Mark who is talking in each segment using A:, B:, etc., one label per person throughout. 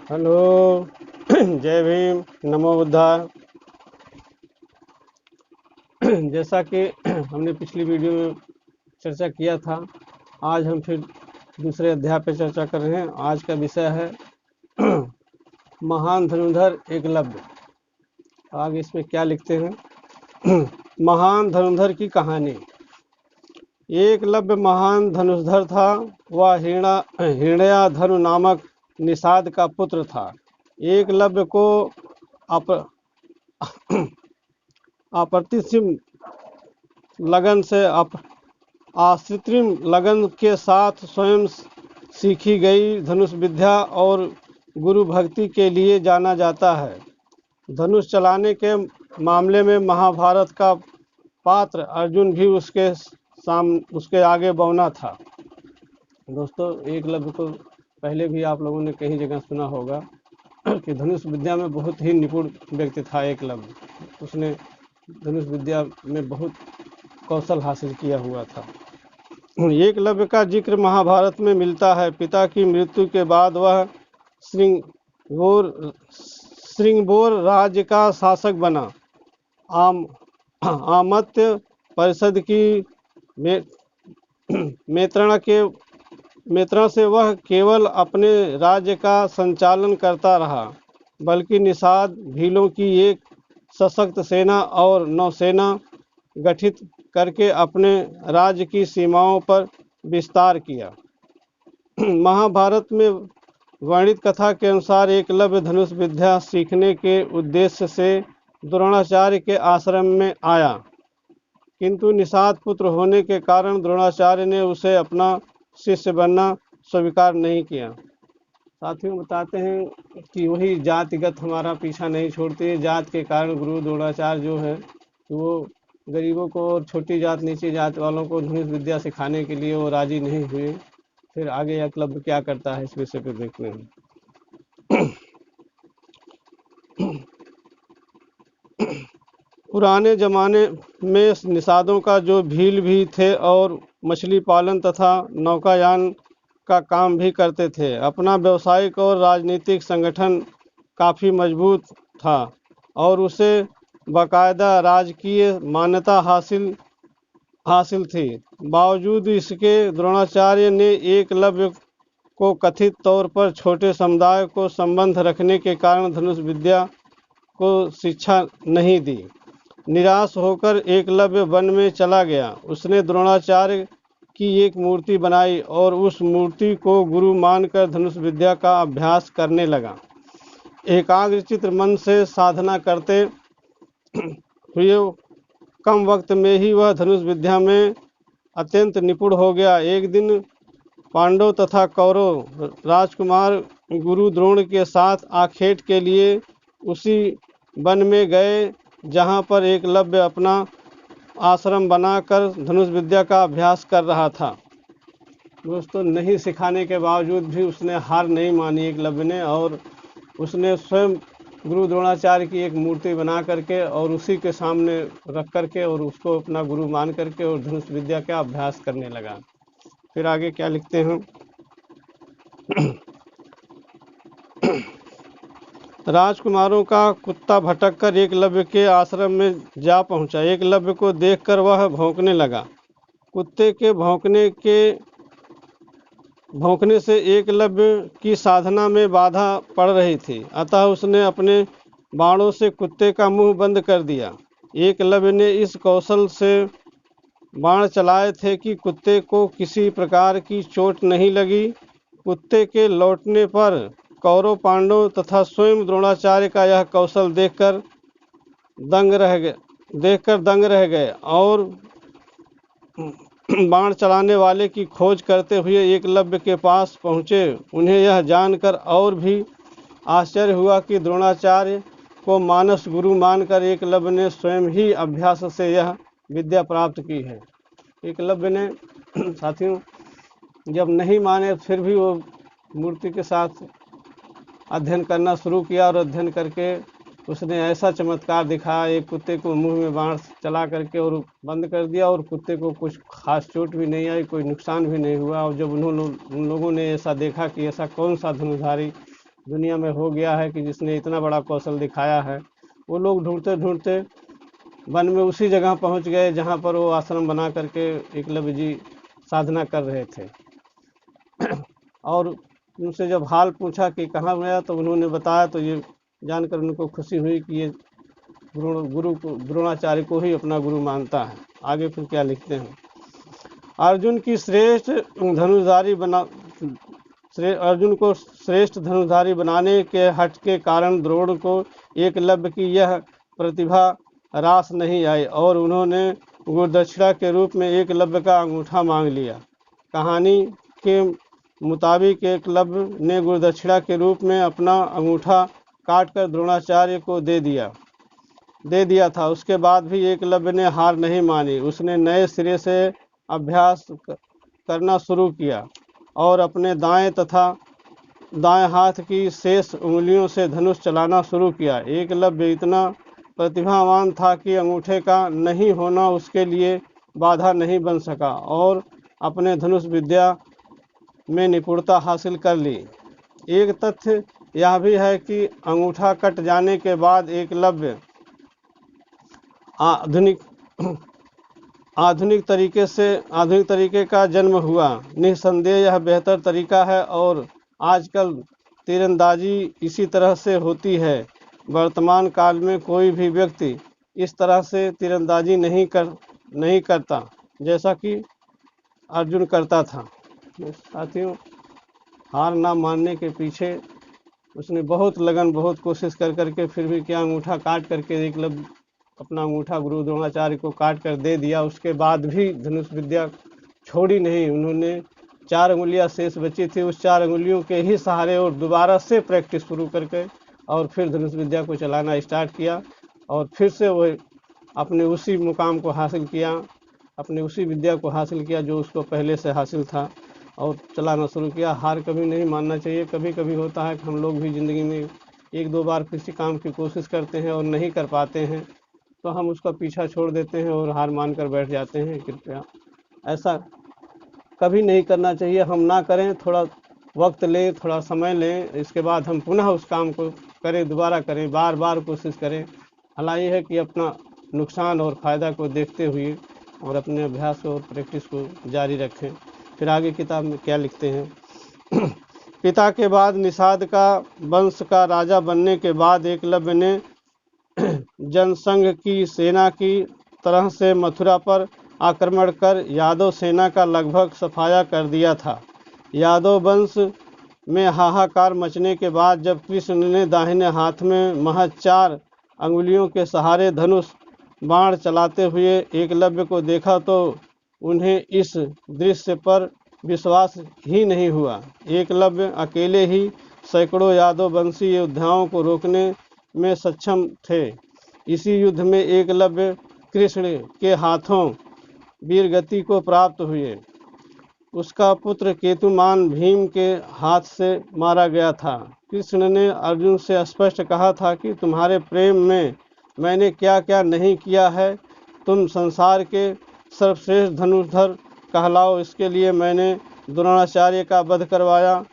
A: Hello. जय भीम, नमो बुद्धाय। जैसा कि हमने पिछली वीडियो में चर्चा किया था, आज हम फिर दूसरे अध्याय पर चर्चा कर रहे हैं। आज का विषय है महान धनुर्धर एकलव्य। आगे इसमें क्या लिखते हैं? महान धनुर्धर की कहानी। एकलव्य महान धनुर्धर था। वह हिरण्याधनु नामक निषाद का पुत्र था। एकलव्य को अप्रतिम लगन से आश्रित्रिम लगन के साथ स्वयं सीखी गई धनुष विद्या और गुरु भक्ति के लिए जाना जाता है। धनुष चलाने के मामले में महाभारत का पात्र अर्जुन भी उसके आगे बौना था। दोस्तों, एकलव्य को पहले भी आप लोगों ने कई जगह सुना होगा कि धनुष विद्या में बहुत ही निपुण व्यक्ति था एकलव्य। उसने धनुष विद्या में बहुत कौशल हासिल किया हुआ था। एकलव्य का जिक्र महाभारत में मिलता है। पिता की मृत्यु के बाद वह श्रृंगबोर राज्य का शासक बना। आमत्य परिषद की मेत्रण से वह केवल अपने राज्य का संचालन करता रहा, बल्कि निषाद भीलों की एक सशक्त सेना और नौसेना गठित करके अपने राज्य की सीमाओं पर विस्तार किया। महाभारत में वर्णित कथा के अनुसार एकलव्य धनुष विद्या सीखने के उद्देश्य से द्रोणाचार्य के आश्रम में आया, किंतु निषाद पुत्र होने के कारण द्रोणाचार्य ने उसे अपना शिष्य बनना स्वीकार नहीं किया। साथियों, बताते हैं कि वही जातिगत हमारा पीछा नहीं छोड़ते। जात के कारण गुरु द्रोणाचार्य जो है वो गरीबों को और छोटी जात नीची जात वालों को धनुष विद्या सिखाने के लिए वो राजी नहीं हुए। फिर आगे एकलव्य क्या करता है इस विषय पर देखते हैं। पुराने जमाने में निषादों का जो भील भी थे और मछली पालन तथा नौकायान का काम भी करते थे। अपना व्यवसायिक और राजनीतिक संगठन काफ़ी मजबूत था और उसे बाकायदा राजकीय मान्यता हासिल थी। बावजूद इसके द्रोणाचार्य ने एकलव्य को कथित तौर पर छोटे समुदाय को संबंध रखने के कारण धनुष विद्या को शिक्षा नहीं दी। निराश होकर एकलव्य वन में चला गया। उसने द्रोणाचार्य की एक मूर्ति बनाई और उस मूर्ति को गुरु मानकर धनुष विद्या का अभ्यास करने लगा। एकाग्रचित्त मन से साधना करते हुए कम वक्त में ही वह धनुष विद्या में अत्यंत निपुण हो गया। एक दिन पांडव तथा कौरव राजकुमार गुरु द्रोण के साथ आखेट के लिए उसी वन में गए जहां पर एकलव्य अपना आश्रम बनाकर धनुष विद्या का अभ्यास कर रहा था। दोस्तों, नहीं सिखाने के बावजूद भी उसने हार नहीं मानी एकलव्य ने, और उसने स्वयं गुरु द्रोणाचार्य की एक मूर्ति बना करके और उसी के सामने रख करके और उसको अपना गुरु मान करके और धनुष विद्या का अभ्यास करने लगा। फिर आगे क्या लिखते हैं? राजकुमारों का कुत्ता भटककर एकलव्य के आश्रम में जा पहुंचा। एकलव्य को देखकर वह भौंकने लगा। कुत्ते के भौंकने से एकलव्य की साधना में बाधा पड़ रही थी, अतः उसने अपने बाणों से कुत्ते का मुंह बंद कर दिया। एकलव्य ने इस कौशल से बाण चलाए थे कि कुत्ते को किसी प्रकार की चोट नहीं लगी। कुत्ते के लौटने पर कौरव पांडव तथा स्वयं द्रोणाचार्य का यह कौशल देखकर दंग रह गए और बाण चलाने वाले की खोज करते हुए एकलव्य के पास पहुँचे। उन्हें यह जानकर और भी आश्चर्य हुआ कि द्रोणाचार्य को मानस गुरु मानकर एकलव्य ने स्वयं ही अभ्यास से यह विद्या प्राप्त की है। एकलव्य ने साथियों जब नहीं माने फिर भी वो मूर्ति के साथ अध्ययन करना शुरू किया और अध्ययन करके उसने ऐसा चमत्कार दिखाया, एक कुत्ते को मुंह में बाण चला करके और बंद कर दिया और कुत्ते को कुछ खास चोट भी नहीं आई, कोई नुकसान भी नहीं हुआ। और जब उन लोगों ने ऐसा देखा कि ऐसा कौन सा धनुर्धारी दुनिया में हो गया है कि जिसने इतना बड़ा कौशल दिखाया है। वो लोग ढूंढते ढूंढते वन में उसी जगह पहुंच गए जहां पर वो आश्रम बना करके एकलव्य जी साधना कर रहे थे। और उनसे जब हाल पूछा कि कहाँ गया, तो उन्होंने बताया, तो ये जानकर उनको खुशी हुई कि ये गुरु को, द्रोणाचार्य को ही अपना गुरु मानता है। आगे फिर क्या लिखते हैं, अर्जुन की श्रेष्ठ धनुर्धारी बना अर्जुन को श्रेष्ठ धनुर्धारी बनाने के हठ के कारण द्रोण को एकलव्य की यह प्रतिभा रास नहीं आई और उन्होंने गुरुदक्षिणा के रूप में एकलव्य का अंगूठा मांग लिया। कहानी के मुताबिक एकलव्य ने गुरुदक्षिणा के रूप में अपना अंगूठा काटकर द्रोणाचार्य को दे दिया था। उसके बाद भी एकलव्य ने हार नहीं मानी। उसने नए सिरे से अभ्यास करना शुरू किया और अपने दाएं तथा दाएं हाथ की शेष उंगलियों से धनुष चलाना शुरू किया। एकलव्य इतना प्रतिभावान था कि अंगूठे का नहीं होना उसके लिए बाधा नहीं बन सका और अपने धनुष विद्या में निपुणता हासिल कर ली। एक तथ्य यह भी है कि अंगूठा कट जाने के बाद एकलव्य आधुनिक तरीके का जन्म हुआ। निस्संदेह यह बेहतर तरीका है और आजकल तीरंदाजी इसी तरह से होती है। वर्तमान काल में कोई भी व्यक्ति इस तरह से तीरंदाजी नहीं करता जैसा कि अर्जुन करता था। साथियों, हार ना मानने के पीछे उसने बहुत लगन, बहुत कोशिश कर करके फिर भी क्या अंगूठा काट करके एकलव्य अपना अंगूठा गुरु द्रोणाचार्य को काट कर दे दिया। उसके बाद भी धनुष विद्या छोड़ी नहीं। उन्होंने 4 उंगलियां शेष बची थी, उस 4 उंगलियों के ही सहारे और दोबारा से प्रैक्टिस शुरू करके और फिर धनुष विद्या को चलाना स्टार्ट किया और फिर से वो अपने उसी मुकाम को हासिल किया, अपने उसी विद्या को हासिल किया जो उसको पहले से हासिल था और चलाना शुरू किया। हार कभी नहीं मानना चाहिए। कभी कभी होता है कि हम लोग भी ज़िंदगी में 1-2 बार किसी काम की कोशिश करते हैं और नहीं कर पाते हैं, तो हम उसका पीछा छोड़ देते हैं और हार मान कर बैठ जाते हैं। कृपया ऐसा कभी नहीं करना चाहिए। हम ना करें, थोड़ा वक्त लें, थोड़ा समय लें, इसके बाद हम पुनः उस काम को करें, दोबारा करें, बार बार कोशिश करें। भला ये है कि अपना नुकसान और फ़ायदा को देखते हुए और अपने अभ्यास और प्रैक्टिस को जारी रखें। फिर आगे किताब में क्या लिखते हैं, पिता के बाद निषाद का वंश का राजा बनने के बाद एकलव्य ने जनसंघ की सेना की तरह से मथुरा पर आक्रमण कर यादव सेना का लगभग सफाया कर दिया था। यादव वंश में हाहाकार मचने के बाद जब कृष्ण ने दाहिने हाथ में महज 4 अंगुलियों के सहारे धनुष बाण चलाते हुए एकलव्य को देखा तो उन्हें इस दृश्य पर विश्वास ही नहीं हुआ। एकलव्य अकेले ही सैकड़ों यादव वंशी योद्धाओं को रोकने में सक्षम थे। इसी युद्ध में एकलव्य कृष्ण के हाथों वीरगति को प्राप्त हुए। उसका पुत्र केतुमान भीम के हाथ से मारा गया था। कृष्ण ने अर्जुन से स्पष्ट कहा था कि तुम्हारे प्रेम में मैंने क्या क्या नहीं किया है। तुम संसार के सर्वश्रेष्ठ धनुर्धर कहलाओ, इसके लिए मैंने द्रोणाचार्य का वध करवाया,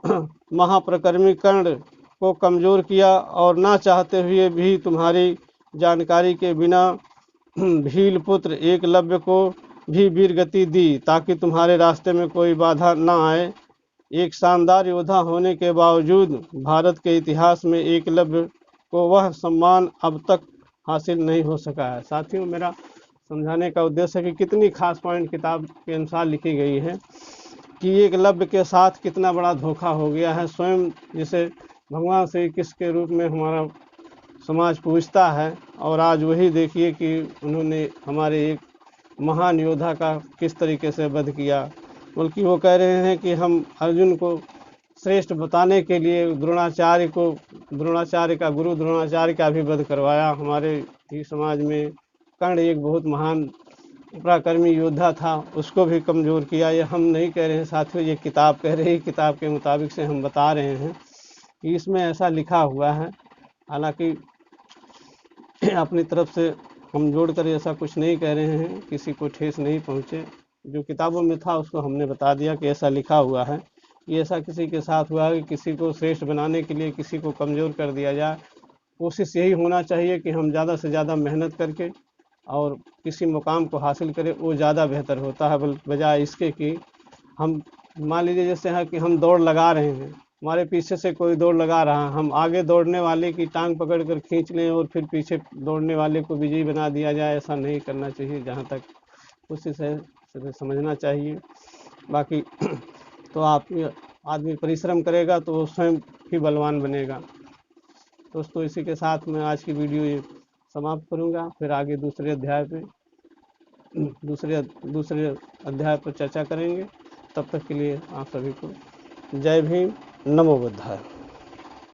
A: महाप्रकर्मी कर्ण को कमज़ोर किया और ना चाहते हुए भी तुम्हारी जानकारी के बिना भील पुत्र एकलव्य को भी वीरगति दी ताकि तुम्हारे रास्ते में कोई बाधा ना आए। एक शानदार योद्धा होने के बावजूद भारत के इतिहास में एकलव्य को वह सम्मान अब तक हासिल नहीं हो सका है। साथियों, मेरा समझाने का उद्देश्य है कि कितनी खास पॉइंट किताब के अनुसार लिखी गई है कि एकलव्य के साथ कितना बड़ा धोखा हो गया है। स्वयं जिसे भगवान श्री कृष्ण के रूप में हमारा समाज पूजता है और आज वही देखिए कि उन्होंने हमारे एक महान योद्धा का किस तरीके से वध किया। बल्कि वो कह रहे हैं कि हम अर्जुन को श्रेष्ठ बताने के लिए द्रोणाचार्य का गुरु द्रोणाचार्य का भी वध करवाया। हमारे ही समाज में कर्ण एक बहुत महान पराक्रमी योद्धा था, उसको भी कमज़ोर किया। ये हम नहीं कह रहे हैं साथियों, ये किताब कह रही है। किताब के मुताबिक से हम बता रहे हैं कि इसमें ऐसा लिखा हुआ है। हालांकि अपनी तरफ से हम जोड़ कर ऐसा कुछ नहीं कह रहे हैं, किसी को ठेस नहीं पहुँचे। जो किताबों में था उसको हमने बता दिया कि ऐसा लिखा हुआ है। कि ऐसा किसी के साथ हुआ कि किसी को श्रेष्ठ बनाने के लिए किसी को कमज़ोर कर दिया जाए। कोशिश यही होना चाहिए कि हम ज़्यादा से ज़्यादा मेहनत करके और किसी मुकाम को हासिल करें, वो ज़्यादा बेहतर होता है बजाय इसके कि हम मान लीजिए जैसे है कि हम दौड़ लगा रहे हैं, हमारे पीछे से कोई दौड़ लगा रहा है, हम आगे दौड़ने वाले की टांग पकड़ कर खींच लें और फिर पीछे दौड़ने वाले को विजयी बना दिया जाए, ऐसा नहीं करना चाहिए। जहाँ तक कोशिश है समझना चाहिए। बाकी तो आप आदमी परिश्रम करेगा तो वो स्वयं ही बलवान बनेगा। दोस्तों इसी के साथ मैं आज की वीडियो ये समाप्त करूँगा, फिर आगे दूसरे अध्याय पे दूसरे अध्याय पर चर्चा करेंगे। तब तक के लिए आप सभी को जय भीम, नमो बुद्धाय।